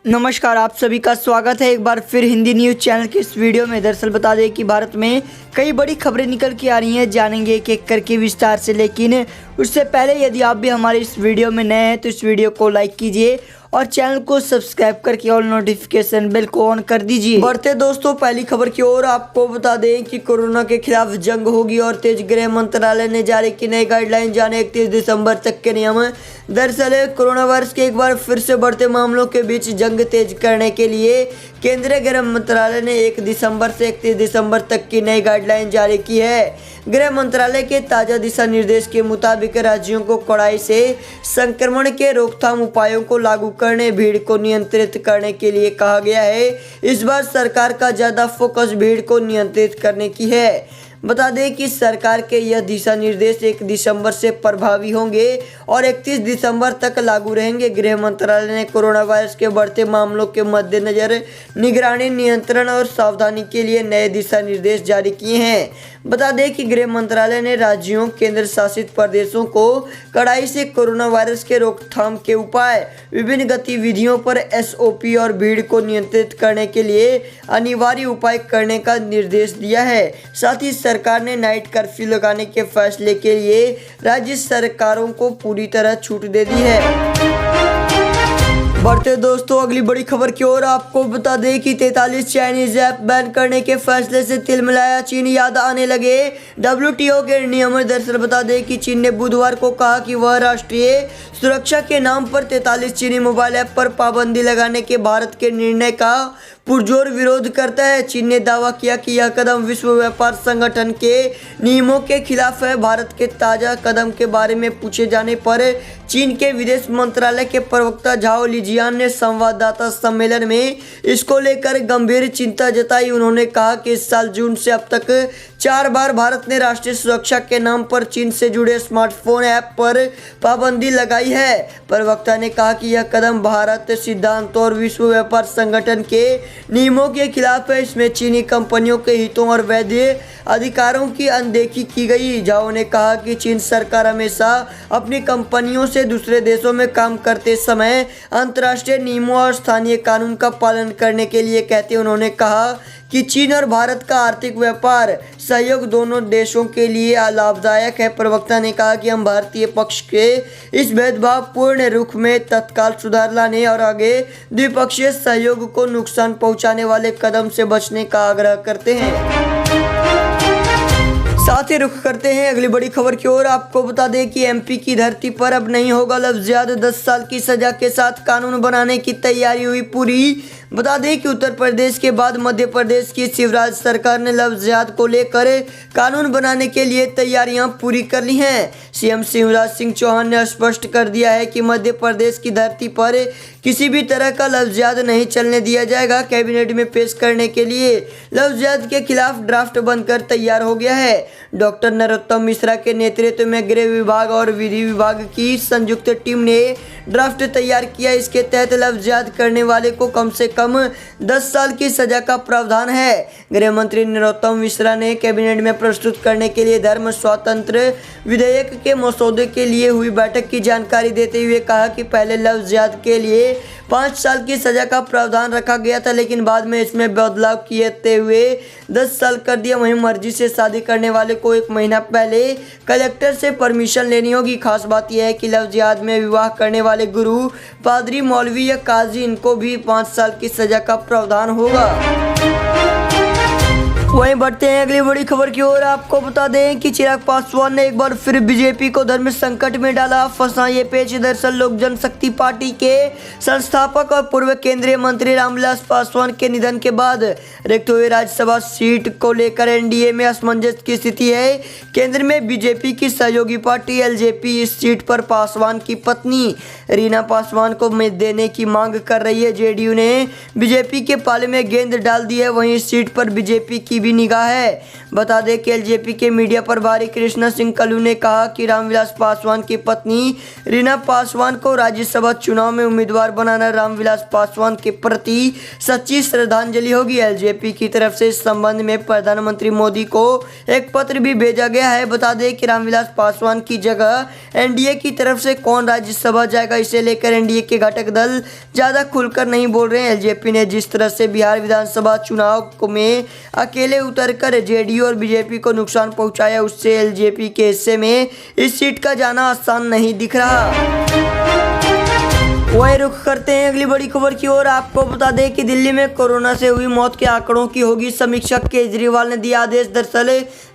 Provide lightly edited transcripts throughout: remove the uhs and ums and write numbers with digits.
नमस्कार, आप सभी का स्वागत है एक बार फिर हिंदी न्यूज़ चैनल के इस वीडियो में। दरअसल बता दें कि भारत में कई बड़ी खबरें निकल के आ रही हैं, जानेंगे एक एक करके विस्तार से। लेकिन उससे पहले यदि आप भी हमारे इस वीडियो में नए हैं तो इस वीडियो को लाइक कीजिए और चैनल को सब्सक्राइब करके ऑल नोटिफिकेशन बेल को ऑन कर दीजिए। बढ़ते दोस्तों पहली खबर की ओर, आपको बता दें कि कोरोना के खिलाफ जंग होगी और तेज। गृह मंत्रालय ने जारी की नई गाइडलाइन, जाने 31 दिसंबर तक के नियम। दरअसल कोरोना वायरस के एक बार फिर से बढ़ते मामलों के बीच जंग तेज करने के लिए केंद्रीय गृह मंत्रालय ने 1 दिसंबर से 31 दिसंबर तक की नई गाइडलाइन जारी की है। गृह मंत्रालय के ताज़ा दिशा निर्देश के मुताबिक राज्यों को कड़ाई से संक्रमण के रोकथाम उपायों को लागू करने, भीड़ को नियंत्रित करने के लिए कहा गया है। इस बार सरकार का ज़्यादा फोकस भीड़ को नियंत्रित करने की है। बता दें कि सरकार के यह दिशा निर्देश 1 दिसंबर से प्रभावी होंगे और 31 दिसंबर तक लागू रहेंगे। गृह मंत्रालय ने कोरोना वायरस के बढ़ते मामलों के मद्देनजर निगरानी, नियंत्रण और सावधानी के लिए नए दिशा निर्देश जारी किए हैं। बता दें कि गृह मंत्रालय ने राज्यों, केंद्र शासित प्रदेशों को कड़ाई से कोरोना वायरस के रोकथाम के उपाय, विभिन्न गतिविधियों पर SOP और भीड़ को नियंत्रित करने के लिए अनिवार्य उपाय करने का निर्देश दिया है। साथ ही सरकार ने नाइट कर्फ्यू लगाने के फैसले के लिए राज्य सरकारों को पूरी तरह छूट दे दी है। बढ़ते दोस्तों अगली बड़ी खबर की ओर, आपको बता दें कि 43 चाइनीज ऐप बैन करने के फैसले से तिलमिलाया चीन, याद आने लगे WTO के नियम। दरअसल बता दें कि चीन ने बुधवार को कहा कि वह राष्ट्रीय सुरक्षा के नाम पर 43 चीनी मोबाइल ऐप पर पाबंदी लगाने के भारत के निर्णय का पुरजोर विरोध करता है। चीन ने दावा किया कि यह कदम विश्व व्यापार संगठन के नियमों के खिलाफ है। भारत के ताज़ा कदम के बारे में पूछे जाने पर चीन के विदेश मंत्रालय के प्रवक्ता झाओ लिजियान ने संवाददाता सम्मेलन में इसको लेकर गंभीर चिंता जताई। उन्होंने कहा कि इस साल जून से अब तक 4 बार भारत ने राष्ट्रीय सुरक्षा के नाम पर चीन से जुड़े स्मार्टफोन ऐप पर पाबंदी लगाई है। प्रवक्ता ने कहा कि यह कदम भारत सिद्धांतों और विश्व व्यापार संगठन के नियमों के खिलाफ है। इसमें चीनी कंपनियों के हितों और वैध अधिकारों की अनदेखी की गई। झाओ ने कहा कि चीन सरकार हमेशा अपनी कंपनियों से दूसरे देशों में काम करते समय अंतर्राष्ट्रीय नियमों और स्थानीय कानून का पालन करने के लिए कहते हैं। उन्होंने कहा कि चीन और भारत का आर्थिक व्यापार सहयोग दोनों देशों के लिए लाभदायक है। प्रवक्ता ने कहा कि हम भारतीय पक्ष के इस भेदभावपूर्ण रुख में तत्काल सुधार लाने और आगे द्विपक्षीय सहयोग को नुकसान पहुंचाने वाले कदम से बचने का आग्रह करते हैं। साथ ही रुख करते हैं अगली बड़ी खबर की ओर। आपको बता दें कि MP की धरती पर अब नहीं होगा लफ्ज़, 10 साल की सजा के साथ कानून बनाने की तैयारी हुई पूरी। बता दें कि उत्तर प्रदेश के बाद मध्य प्रदेश की शिवराज सरकार ने लफ्ज़ को लेकर कानून बनाने के लिए तैयारियां पूरी कर ली हैं। CM शिवराज सिंह चौहान ने स्पष्ट कर दिया है कि मध्य प्रदेश की धरती पर किसी भी तरह का लफ्ज़ नहीं चलने दिया जाएगा। कैबिनेट में पेश करने के लिए लफ्ज़ के खिलाफ ड्राफ्ट बनकर तैयार हो गया है। डॉक्टर नरोत्तम मिश्रा के नेतृत्व में गृह विभाग और विधि विभाग की संयुक्त टीम ने ड्राफ्ट तैयार किया। इसके तहत लफ्ज़ करने वाले को कम से कम 10 साल की सजा का प्रावधान है। गृह मंत्री नरोत्तम मिश्रा ने कैबिनेट में प्रस्तुत करने के लिए धर्म स्वातंत्र विधेयक के मसौदे के लिए हुई बैठक की जानकारी देते हुए कहा कि पहले लफ्ज़ के लिए 5 साल की सजा का प्रावधान रखा गया था, लेकिन बाद में इसमें बदलाव किए हुए 10 साल कर दिया। वहीं मर्जी से शादी करने वाले को 1 महीना पहले कलेक्टर से परमिशन लेनी होगी। खास बात यह है कि लफ्ज़ में विवाह करने वाले गुरु, पादरी, मौलवी या काजी, इनको भी 5 साल की सजा का प्रावधान होगा। वहीं बढ़ते हैं अगली बड़ी खबर की ओर। आपको बता दें कि चिराग पासवान ने एक बार फिर BJP को धर्म संकट में डाला फंसा ये पेच। दरअसल लोक जनशक्ति पार्टी के संस्थापक और पूर्व केंद्रीय मंत्री रामविलास पासवान के निधन के बाद रिक्त हुए राज्यसभा सीट को लेकर NDA में असमंजस की स्थिति है। केंद्र में BJP की सहयोगी पार्टी LJP इस सीट पर पासवान की पत्नी रीना पासवान को देने की मांग कर रही है। JDU ने BJP के पाले में गेंद डाल दी है। वहीं इस सीट पर BJP की भी निगाह है। बता दें कि एलजेपी के मीडिया प्रभारी कृष्णा सिंह कल्लू ने कहा कि रामविलास पासवान की पत्नी रीना पासवान को राज्यसभा चुनाव में उम्मीदवार बनाना रामविलास पासवान के प्रति सच्ची श्रद्धांजलि होगी। एलजेपी की तरफ से इस संबंध में प्रधानमंत्री मोदी को एक पत्र भी भेजा गया है। बता दें कि रामविलास पासवान की जगह एनडीए की तरफ से कौन राज्यसभा जाएगा, इसे लेकर एनडीए के घटक दल ज्यादा खुलकर नहीं बोल रहे हैं। एलजेपी ने जिस तरह से बिहार विधानसभा चुनाव में अकेले उतरकर जेडीयू और बीजेपी को नुकसान पहुंचाया, उससे एलजेपी के हिस्से में इस सीट का जाना आसान नहीं दिख रहा। वही रुख करते हैं अगली बड़ी खबर की ओर। आपको बता दें कि दिल्ली में कोरोना से हुई मौत के आंकड़ों की होगी समीक्षा। केजरीवाल ने दिया आदेश। दरअसल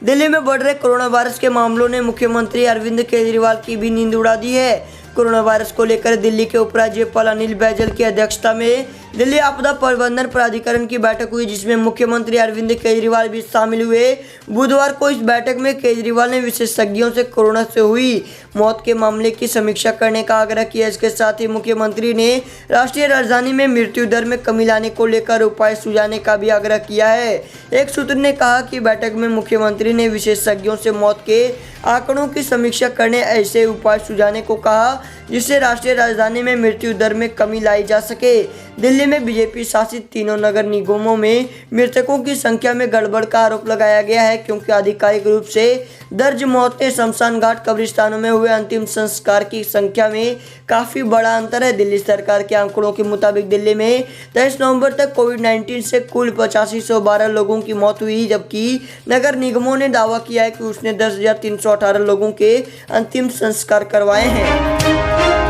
दिल्ली में बढ़ रहे कोरोना वायरस के मामलों ने मुख्यमंत्री अरविंद केजरीवाल की भी नींद उड़ा दी है। कोरोना वायरस को लेकर दिल्ली के उपराज्यपाल अनिल बैजल की अध्यक्षता में दिल्ली आपदा प्रबंधन प्राधिकरण की बैठक हुई, जिसमें मुख्यमंत्री अरविंद केजरीवाल भी शामिल हुए। बुधवार को इस बैठक में केजरीवाल ने विशेषज्ञों से कोरोना से हुई मौत के मामले की समीक्षा करने का आग्रह किया। इसके साथ ही मुख्यमंत्री ने राष्ट्रीय राजधानी में मृत्यु दर में कमी लाने को लेकर उपाय सुझाने का भी आग्रह किया है। एक सूत्र ने कहा कि बैठक में मुख्यमंत्री ने विशेषज्ञों से मौत के आंकड़ों की समीक्षा करने ऐसे उपाय सुझाने को कहा जिससे राष्ट्रीय राजधानी में मृत्यु दर में कमी लाई जा सके। दिल्ली में बीजेपी शासित तीनों नगर निगमों में मृतकों की संख्या में गड़बड़ का आरोप लगाया गया है, क्योंकि आधिकारिक रूप से दर्ज मौतें शमशान घाट कब्रिस्तानों में हुए अंतिम संस्कार की संख्या में काफी बड़ा अंतर है। दिल्ली सरकार के आंकड़ों के मुताबिक दिल्ली में 23 नवंबर तक कोविड-19 से कुल 8512 लोगों की मौत हुई, जबकि नगर निगमों ने दावा किया है कि उसने 10,318 लोगों के अंतिम संस्कार करवाए हैं।